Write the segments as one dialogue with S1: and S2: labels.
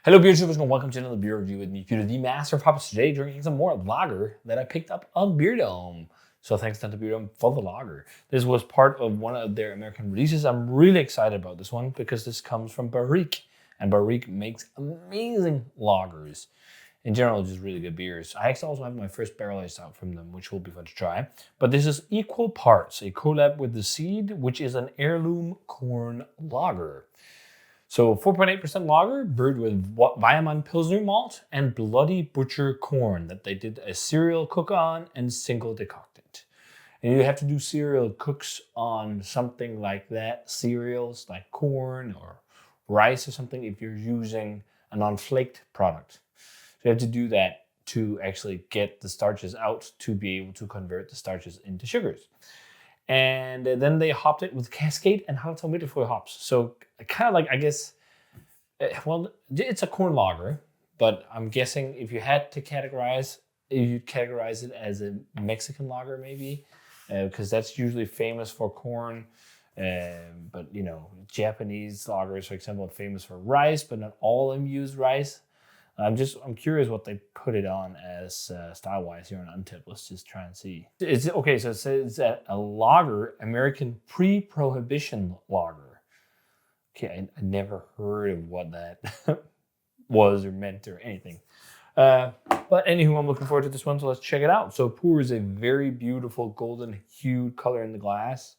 S1: Hello, beer drinkers, and welcome to another beer review with me, Peter, the master of hops. Today, drinking some more lager that I picked up on Beer Dome. So thanks to Beer Dome for the lager. This was part of one of their American releases. I'm really excited about this one because this comes from Barrique, and Barrique makes amazing lagers. In general, just really good beers. I actually also have my first barrel aged out from them, which will be fun to try. But this is equal parts a collab with The Seed, which is an heirloom corn lager. So 4.8% lager, brewed with Weimar Pilsner malt and Bloody Butcher corn that they did a cereal cook on and single decocted. And you have to do cereal cooks on something like that, cereals like corn or rice or something, if you're using a non-flaked product. So you have to do that to actually get the starches out to be able to convert the starches into sugars. And then they hopped it with Cascade and Halton Mittelfoy hops. So kind of like, I guess, well, it's a corn lager, but I'm guessing if you had to categorize, you'd categorize it as a Mexican lager maybe, because that's usually famous for corn. But, you know, Japanese lagers, for example, are famous for rice, but not all of them use rice. I'm curious what they put it on as style-wise here on Untapped. Let's just try and see. It's okay. So it says that a lager, American Pre-Prohibition lager. Okay, I never heard of what that was or meant or anything. But anywho, I'm looking forward to this one, so let's check it out. So pour is a very beautiful golden hued color in the glass.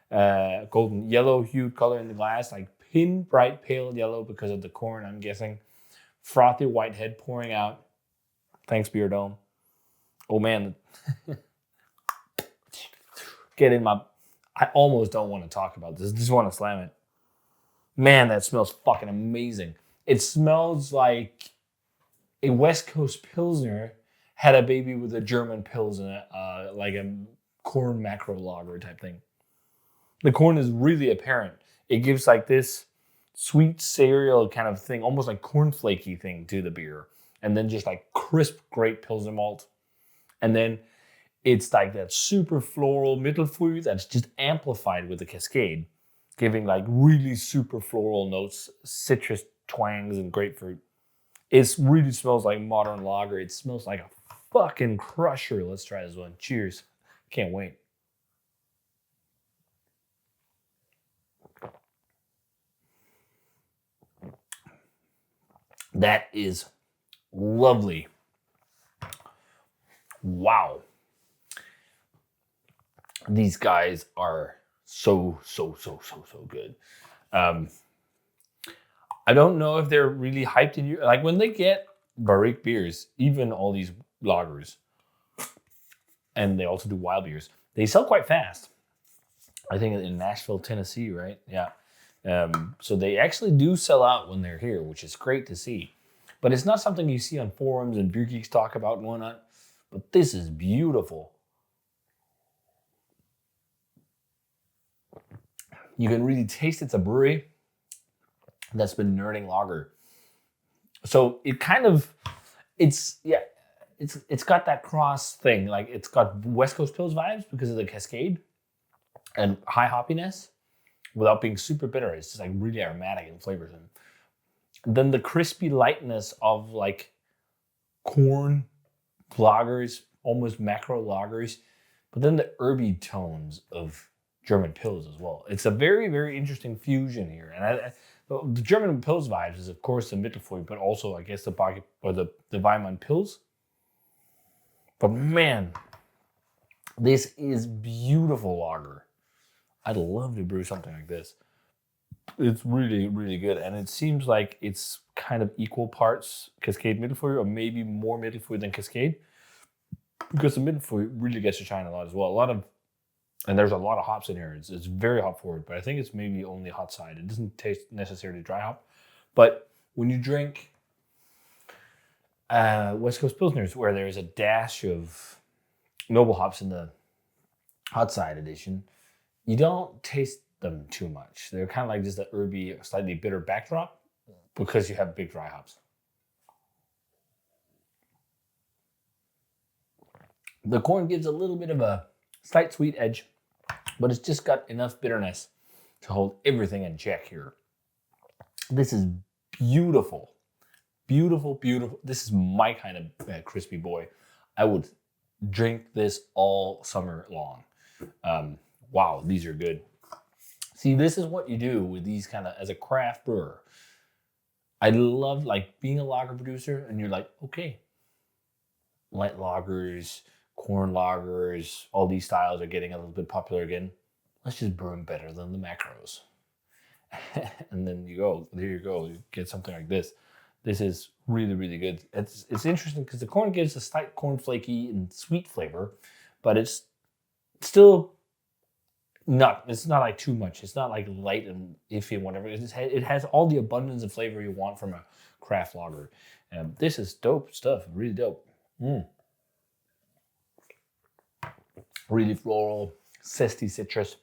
S1: Golden yellow hued color in the glass, like pin bright pale yellow because of the corn, I'm guessing. Frothy white head pouring out. Thanks, Beer Dome. Oh man. Get in my... I almost don't want to talk about this. I just want to slam it. Man, that smells fucking amazing. It smells like a West Coast Pilsner had a baby with a German Pilsner, like a corn macro lager type thing. The corn is really apparent. It gives like this sweet cereal kind of thing, almost like cornflakey thing to the beer. And then just like crisp, great Pilsner malt. And then it's like that super floral Mittelfoy that's just amplified with the Cascade, giving like really super floral notes, citrus twangs, and grapefruit. It really smells like modern lager. It smells like a fucking crusher. Let's try this one. Cheers. Can't wait. That is lovely. Wow. These guys are so good. I don't know if they're really hyped in Europe. Like when they get Barrique beers, even all these lagers, and they also do wild beers, they sell quite fast. I think in Nashville, Tennessee, right? Yeah. So they actually do sell out when they're here, which is great to see. But it's not something you see on forums and beer geeks talk about and whatnot. But this is beautiful. You can really taste it's a brewery that's been nerding lager. So it kind of, it's got that cross thing. Like it's got West Coast Pils vibes because of the Cascade and high hoppiness, without being super bitter. It's just like really aromatic in flavors. And then the crispy lightness of like corn lagers, almost macro lagers, but then the herby tones of German Pils as well. It's a very, very interesting fusion here. And the German Pils vibes is of course the Mittelfoy, but also I guess the Barrique or the Weimar Pils. But man, this is beautiful lager. I'd love to brew something like this. It's really, really good. And it seems like it's kind of equal parts Cascade Mittelfoy, or maybe more Mittelfoy than Cascade. Because the Mittelfoy really gets to shine a lot as well. And there's a lot of hops in here. It's very hop forward, but I think it's maybe only hot side. It doesn't taste necessarily dry hop. But when you drink West Coast Pilsners, where there's a dash of noble hops in the hot side edition, you don't taste them too much. They're kind of like just a herby, slightly bitter backdrop because you have big dry hops. The corn gives a little bit of a slight sweet edge, but it's just got enough bitterness to hold everything in check here. This is beautiful. Beautiful, beautiful. This is my kind of crispy boy. I would drink this all summer long. Wow, these are good. See, this is what you do with these kind of, as a craft brewer. I love like being a lager producer, and you're like, okay, light lagers, corn lagers, all these styles are getting a little bit popular again. Let's just brew them better than the macros. And then there you go, you get something like this. This is really, really good. It's interesting because the corn gives a slight corn flaky and sweet flavor, but it's still it's not like too much. It's not like light and iffy and whatever. It has all the abundance of flavor you want from a craft lager. This is dope stuff, really dope. Really floral, zesty citrus,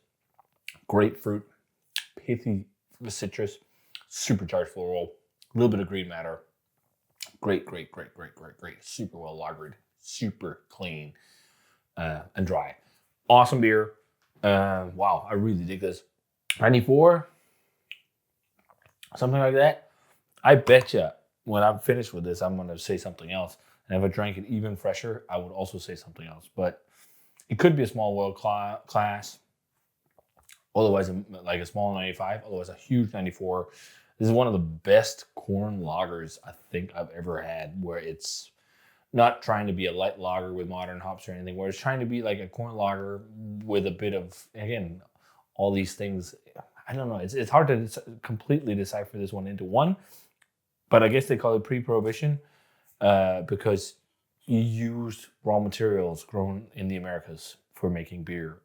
S1: grapefruit, pithy citrus, supercharged floral, a little bit of green matter. Great. Super well lagered, super clean, and dry. Awesome beer. Wow, I really dig this. 94, something like that. I bet you when I'm finished with this, I'm going to say something else. And if I drank it even fresher, I would also say something else. But it could be a small world class. Otherwise, like a small 95. Otherwise, a huge 94. This is one of the best corn lagers I think I've ever had, where it's not trying to be a light lager with modern hops or anything, where it's trying to be like a corn lager with a bit of, again, all these things. I don't know. It's hard to completely decipher this one into one, but I guess they call it Pre-Prohibition because you used raw materials grown in the Americas for making beer,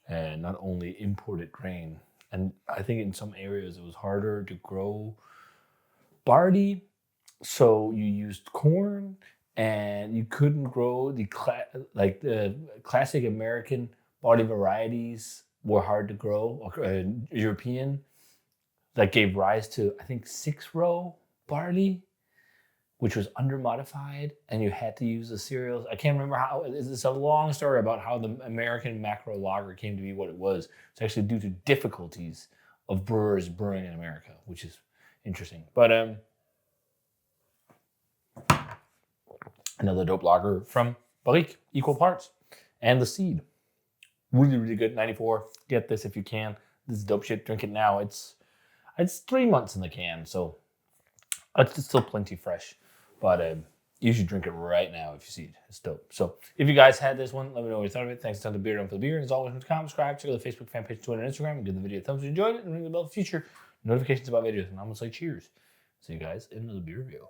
S1: and not only imported grain. And I think in some areas it was harder to grow barley, so you used corn, and you couldn't grow the classic American barley varieties were hard to grow, European, that gave rise to, I think, 6-row barley, which was undermodified, and you had to use the cereals. I can't remember how. It's a long story about how the American macro lager came to be what it was. It's actually due to difficulties of brewers brewing in America, which is interesting. But another dope lager from Barrique, equal parts, and the seed. Really, really good. 94. Get this if you can. This is dope shit. Drink it now. It's 3 months in the can, so it's still plenty fresh. But you should drink it right now if you see it. It's dope. So if you guys had this one, let me know what you thought of it. Thanks a ton to Beer Dome for the beer. And as always, comment, subscribe, check out the Facebook fan page, Twitter, and Instagram, and give the video a thumbs up if you enjoyed it, and ring the bell for future notifications about videos. And I'm going to say cheers. See you guys in another beer review.